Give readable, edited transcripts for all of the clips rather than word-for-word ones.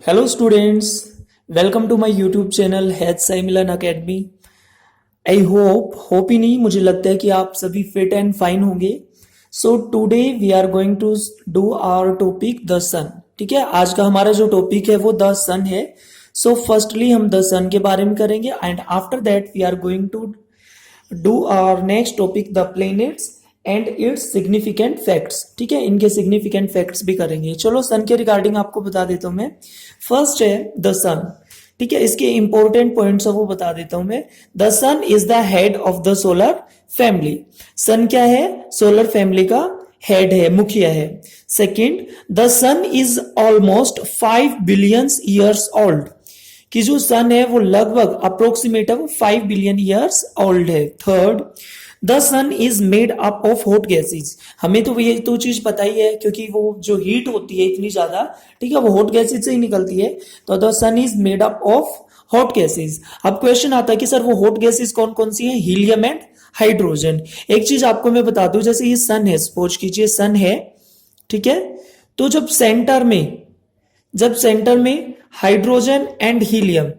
Hello students, welcome to my YouTube channel has Sai Milan academy. I hope ही नहीं, मुझे लगता है कि आप सभी फिट एंड फाइन होंगे। So today we are going to do our topic the sun. ठीक है, आज का हमारा जो टॉपिक है वो द सन है। सो फर्स्टली हम द सन के बारे में करेंगे and after that we are going to do our next topic the planets and its significant facts. ठीक है, इनके सिग्निफिकेंट फैक्ट्स भी करेंगे। चलो सन के रिगार्डिंग आपको बता देता हूं मैं। फर्स्ट है द सन। ठीक है, इसके इंपॉर्टेंट पॉइंट्स वो बता देता हूं मैं। The sun is the head of the solar family. Sun क्या है? सोलर फैमिली का हेड है, मुखिया है। Second, the sun is almost 5 billion years old. कि जो सन है वो लगभग अप्रोक्सीमेट है, वो 5 बिलियन ईयर्स ओल्ड है। Third, the sun is made up of hot gases. हमें तो ये तो चीज पता ही है, क्योंकि वो जो हीट होती है इतनी ज्यादा, ठीक है, वो हॉट गैसेज से ही निकलती है। तो the sun is made up of hot gases. अब क्वेश्चन आता है कि सर वो हॉट गैसेज कौन कौन सी है? Helium and hydrogen. एक चीज आपको मैं बता दूं, जैसे ये सन है, सपोज कीजिए सन है, ठीक है, तो जब सेंटर में हाइड्रोजन एंड हीलियम,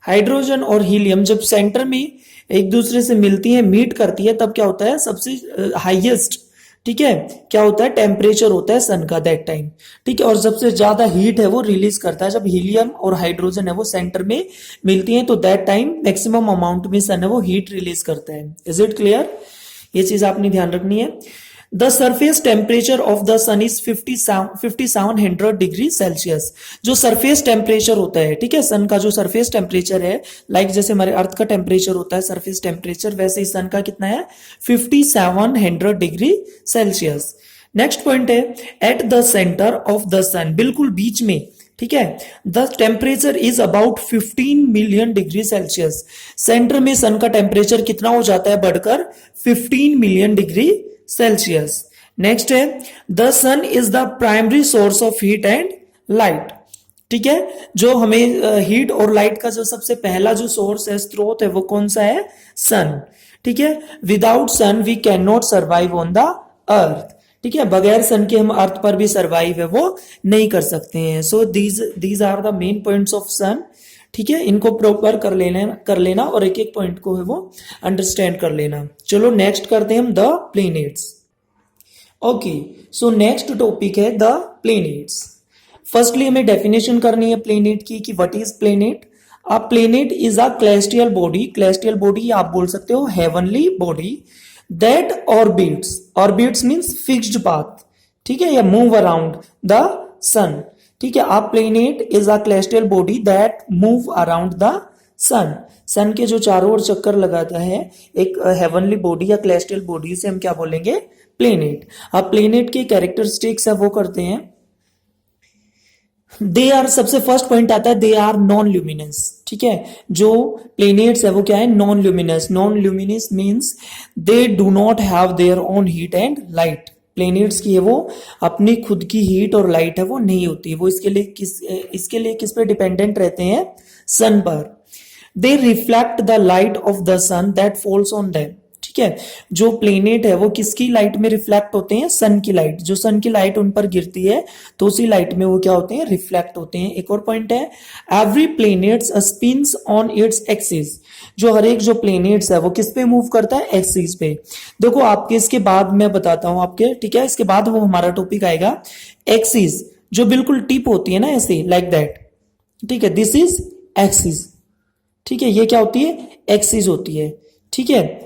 हाइड्रोजन और हीलियम जब सेंटर में एक दूसरे से मिलती है, मीट करती है, तब क्या होता है? सबसे हाईएस्ट, ठीक है, क्या होता है? टेम्परेचर होता है सन का दैट टाइम। ठीक है, और सबसे ज्यादा हीट है वो रिलीज करता है जब हीलियम और हाइड्रोजन है वो सेंटर में मिलती है, तो दैट टाइम मैक्सिमम अमाउंट में सन है वो हीट रिलीज करता है। Is it clear? ये चीज आपने ध्यान रखनी है। The surface temperature of the sun is 5700 degree Celsius. जो सरफेस टेम्परेचर होता है, ठीक है, सन का जो सरफेस टेम्परेचर है, लाइक जैसे हमारे अर्थ का टेम्परेचर होता है सरफेस टेम्परेचर, वैसे ही सन का कितना है? 5700 डिग्री सेल्सियस। नेक्स्ट पॉइंट है, at the centre of the sun, बिल्कुल बीच में, ठीक है, the temperature is about 15 million degree Celsius. Centre में सन का टेम्परेचर कितना हो जाता है? बढ़कर 15 मिलियन डिग्री सेल्सियस। नेक्स्ट है, the sun is the primary source of heat and light. ठीक है, जो हमें हीट और लाइट का जो सबसे पहला जो सोर्स है, स्रोत है, वो कौन सा है? सन। ठीक है, without sun we can not survive on the earth. ठीक है, बगैर सन के हम अर्थ पर भी सर्वाइव है वो नहीं कर सकते हैं। So these are the main points of sun. ठीक है, इनको प्रॉपर कर लेना और एक एक पॉइंट को है वो अंडरस्टैंड कर लेना। चलो नेक्स्ट करते हैं हम the planets. Okay, so next topic है द प्लेनेट्स। फर्स्टली हमें डेफिनेशन करनी है प्लेनेट की कि what is planet. A planet is a celestial body. Celestial body आप बोल सकते हो heavenly body that orbits means fixed path, ठीक है, या मूव अराउंड द सन। ठीक है, a planet is a celestial body that move around the sun. Sun के जो चारों ओर चक्कर लगाता है एक हेवनली बॉडी या क्लेस्टियल बॉडी से हम क्या बोलेंगे? प्लेनेट। अब प्लेनेट के कैरेक्टरिस्टिक्स है वो करते हैं। दे आर, सबसे फर्स्ट पॉइंट आता है, दे आर नॉन ल्यूमिनस। ठीक है, जो प्लेनेट्स है वो क्या है? Non luminous. Non luminous means they do not have their own heat and light. Planets की है वो अपनी खुद की हीट और लाइट है वो नहीं होती, वो इसके लिए किस पे डिपेंडेंट रहते हैं? सन पर। They reflect the light of the sun that falls on them. ठीक है, जो प्लेनेट है वो किसकी लाइट में रिफ्लेक्ट होते हैं? सन की लाइट। जो सन की लाइट उन पर गिरती है तो उसी लाइट में वो क्या होते हैं? रिफ्लेक्ट होते हैं। एक और पॉइंट है, every planet spins on its axis. जो हर एक जो प्लेनेट्स है वो किस पे मूव करता है? एक्सिस पे। देखो आपके इसके बाद मैं बताता हूं आपके, ठीक है, इसके बाद वो हमारा टॉपिक आएगा एक्सिस, जो बिल्कुल टिप होती है ना, ऐसे लाइक दैट। ठीक है, दिस इज एक्सिस। ठीक है, ये क्या होती है? एक्सिस होती है। ठीक है,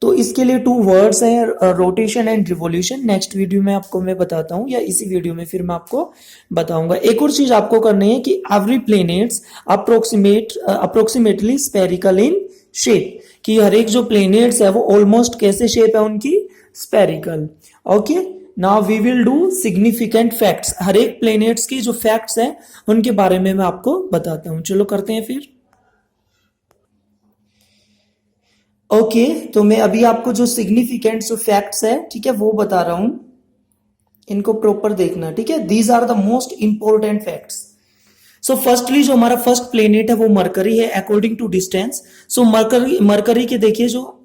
तो इसके लिए 2 वर्ड्स हैं, rotation and revolution. Next video में आपको मैं बताता हूं, या इसी वीडियो में फिर मैं आपको बताऊंगा। एक और चीज आपको करनी है कि every planets approximately spherical in shape. कि हर एक जो प्लेनेट्स है वो ऑलमोस्ट कैसे शेप है उनकी? Spherical. Okay, now we will do significant facts. हर एक प्लेनेट्स की जो फैक्ट्स हैं उनके बारे में मैं आपको बताता हूं। चलो करते हैं फिर। ओके, तो मैं अभी आपको जो सिग्निफिकेंट जो फैक्ट्स है, ठीक है, वो बता रहा हूं, इनको प्रॉपर देखना। ठीक है, these are the most important facts. So firstly जो हमारा फर्स्ट प्लेनेट है वो मरकरी है according to distance. So Mercury के देखिए जो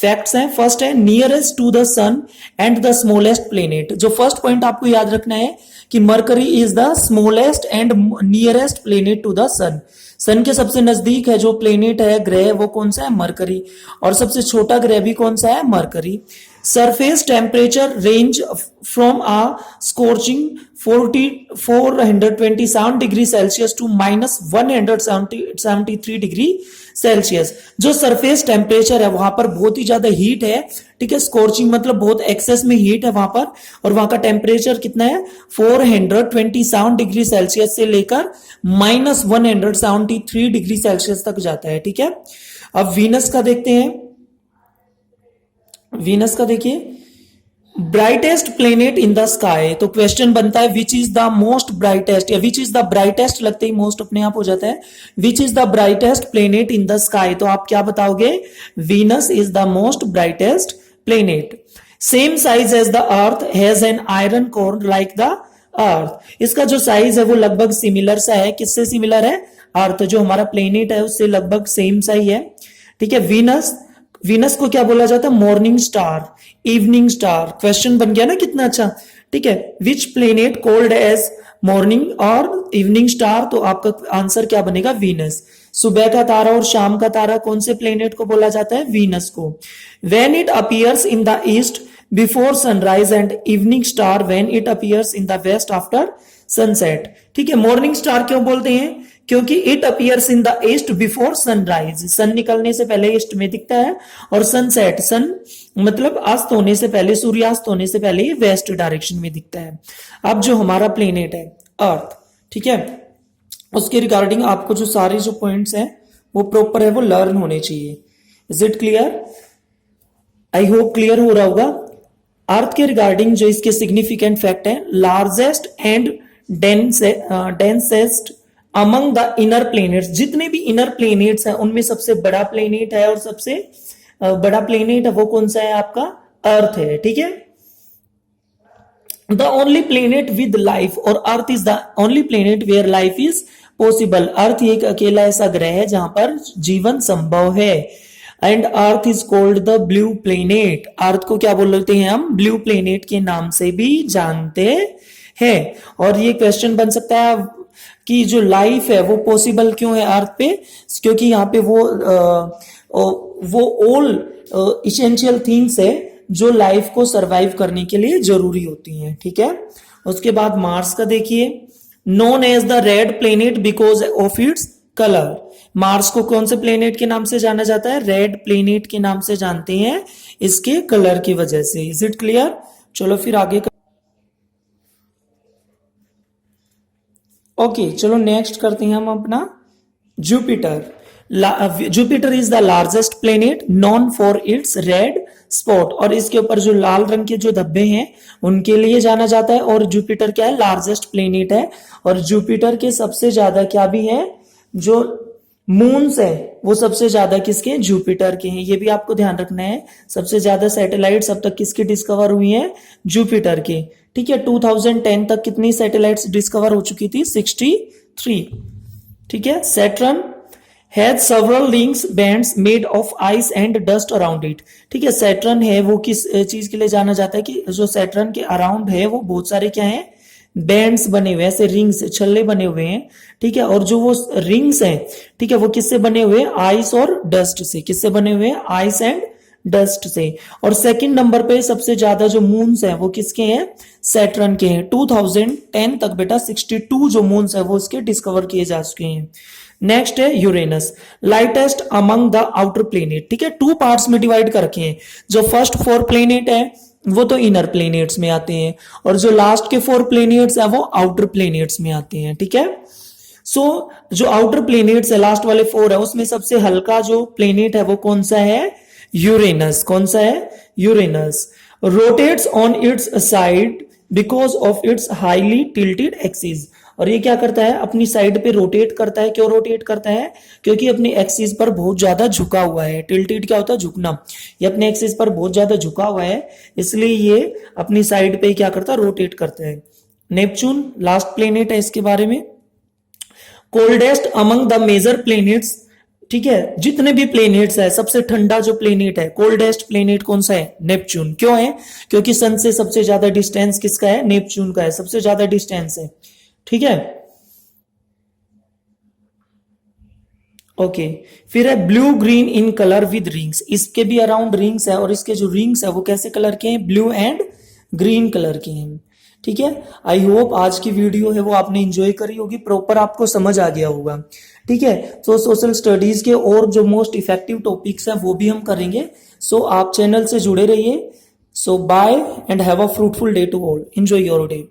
फैक्ट्स हैं। फर्स्ट है nearest to the sun and the smallest planet. जो फर्स्ट पॉइंट आपको याद रखना है कि Mercury is the smallest and nearest planet to the sun. Sun के सबसे नजदीक है जो प्लेनेट है, ग्रह, वो कौन सा है? मरकरी। और सबसे छोटा ग्रह भी कौन सा है? Mercury. Surface temperature range from a scorching 427 degree Celsius to -173 degree Celsius. जो सरफेस टेम्परेचर है वहां पर बहुत ही ज्यादा हीट है, ठीक है। स्corching मतलब बहुत एक्सेस में हीट है वहां पर, और वहां का टेम्परेचर कितना है? 427 डिग्री सेल्सियस से लेकर -173 डिग्री सेल्सियस तक जाता है, ठीक है। अब वीनस का देखते हैं। वीनस का देखिए, brightest planet in the sky. तो क्वेश्चन बनता है which is the most brightest, या विच इज द ब्राइटेस्ट लगते ही मोस्ट अपने आप हो जाता है, which is the brightest planet in the sky. तो आप क्या बताओगे? Venus is the most brightest planet. Same size as the earth, has an iron core like the earth. इसका जो साइज है वो लगभग सिमिलर सा है। किससे सिमिलर है? अर्थ, जो हमारा प्लेनेट है उससे लगभग सेम सा ही है, ठीक है। वीनस, वीनस को क्या बोला जाता है? Morning star, evening star. Question बन गया ना कितना अच्छा, ठीक है। Which planet called as morning और इवनिंग स्टार? तो आपका आंसर क्या बनेगा? वीनस। सुबह का तारा और शाम का तारा कौन से प्लेनेट को बोला जाता है? वीनस को। When it appears in the east before sunrise and evening star when it appears in the west after sunset, ठीक है। मॉर्निंग स्टार क्यों बोलते हैं? क्योंकि it appears in the east before sunrise, sun निकलने से पहले ईस्ट में दिखता है, और सनसेट, सन मतलब अस्त होने से पहले, सूर्यास्त होने से पहले ये वेस्ट डायरेक्शन में दिखता है। अब जो हमारा प्लेनेट है अर्थ, ठीक है, उसके रिगार्डिंग आपको जो सारे जो पॉइंट्स हैं वो प्रॉपर है वो लर्न होने चाहिए। Is it clear? I hope clear हो रहा होगा। अर्थ के रिगार्डिंग जो इसके सिग्निफिकेंट फैक्ट है, largest and densest among the inner planets. जितने भी इनर प्लेनेट्स हैं उनमें सबसे बड़ा प्लेनेट है, और सबसे बड़ा प्लेनेट है वो कौन सा है? आपका अर्थ है, ठीक है। The only planet with life, और Earth is the only planet where life is possible. Earth एक अकेला ऐसा ग्रह है जहां पर जीवन संभव है। And Earth is called the blue planet. Earth को क्या बोलते हैं हम? ब्लू प्लेनेट के नाम से भी जानते हैं। और ये क्वेश्चन बन सकता है कि जो लाइफ है वो पॉसिबल क्यों है अर्थ पे? क्योंकि यहाँ पे वो ऑल इसेंशियल थिंग्स है जो लाइफ को सरवाइव करने के लिए जरूरी होती हैं, ठीक है। उसके बाद मार्स का देखिए, known as the red planet because of its colour. Mars को कौन से प्लेनेट के नाम से जाना जाता है? रेड प्लेनेट के नाम से जानते हैं, इसके कलर की वजह से। Is it clear? चलो फिर आगे ओके, चलो नेक्स्ट करते हैं हम अपना Jupiter. Jupiter is the largest planet non for its red spot, और इसके ऊपर जो लाल रंग के जो धब्बे हैं उनके लिए जाना जाता है। और जुपिटर क्या है? लार्जेस्ट प्लेनेट है। और जुपिटर के सबसे ज्यादा क्या भी है? जो मून्स है वो सबसे ज्यादा किसके? जुपिटर के हैं। ये भी आपको ध्यान रखना है। सबसे ज्यादा सैटेलाइट्स अब तक किसकी डिस्कवर हुई हैं? जुपिटर के, ठीक है। 2010 तक कितनी सैटेलाइट्स डिस्कवर हो चुकी थी? 63, ठीक है। Saturn has several rings bands made of ice and dust around it, ठीक है। सैटर्न है वो किस चीज के लिए जाना जाता है? कि जो सैटर्न के अराउंड है वो बहुत सारे क्या है? बैंड्स बने हुए हैं, ऐसे रिंग्स, छल्ले बने हुए हैं, ठीक है। और जो वो रिंग्स हैं, ठीक है, वो किससे बने हुए हैं? आइस और डस्ट से। किससे बने हुए हैं? आइस एंड डस्ट से। और सेकंड नंबर पे सबसे ज्यादा जो मून्स हैं वो किसके हैं? सैटर्न के हैं। 2010 तक बेटा 62 जो मून्स है वो इसके डिस्कवर किए जा चुके हैं। नेक्स्ट है Uranus, lightest among the outer planet, ठीक है। 2 पार्ट्स में डिवाइड कर रखे हैं। जो फर्स्ट 4 प्लेनेट है वो तो इनर प्लेनेट्स में आते हैं, और जो लास्ट के 4 प्लेनेट्स है वो आउटर प्लेनेट्स में आते हैं, ठीक है। सो जो आउटर प्लेनेट्स है, लास्ट वाले 4 है, उसमें सबसे हल्का जो प्लेनेट है वो कौन सा है? यूरेनस। कौन सा है? Uranus. Rotates on it's side because of it's highly tilted axis. और ये क्या करता है? अपनी साइड पे रोटेट करता है। क्यों रोटेट करता है? क्योंकि अपनी एक्सिस पर बहुत ज्यादा झुका हुआ है। टिल्टेड क्या होता है? झुकना। ये अपने एक्सिस पर बहुत ज्यादा झुका हुआ है, इसलिए ये अपनी साइड पे क्या करता है? रोटेट करता है। नेपच्यून लास्ट प्लेनेट है इसके बारे में। Coldest among the major planets ठीक है, जितने भी प्लेनेट्स है, सबसे ठंडा जो प्लेनेट है, कोल्डेस्ट प्लेनेट कौन सा है? नेपच्यून। क्यों है? क्योंकि सन से सबसे ज्यादा डिस्टेंस किसका है? नेपच्यून का है, सबसे ज्यादा डिस्टेंस है। ठीक है, ओके। फिर है blue green in colour with rings, इसके भी अराउंड रिंग्स है और इसके जो रिंग्स है वो कैसे कलर के हैं? ब्लू एंड ग्रीन कलर के हैं। ठीक है, आई होप आज की वीडियो है वो आपने एंजॉय करी होगी, प्रॉपर आपको समझ आ गया होगा। ठीक है, तो सोशल स्टडीज के और जो मोस्ट इफेक्टिव टॉपिक्स हैं वो भी हम करेंगे। सो आप चैनल से जुड़े रहिए। So bye and have a fruitful day to all, enjoy your day.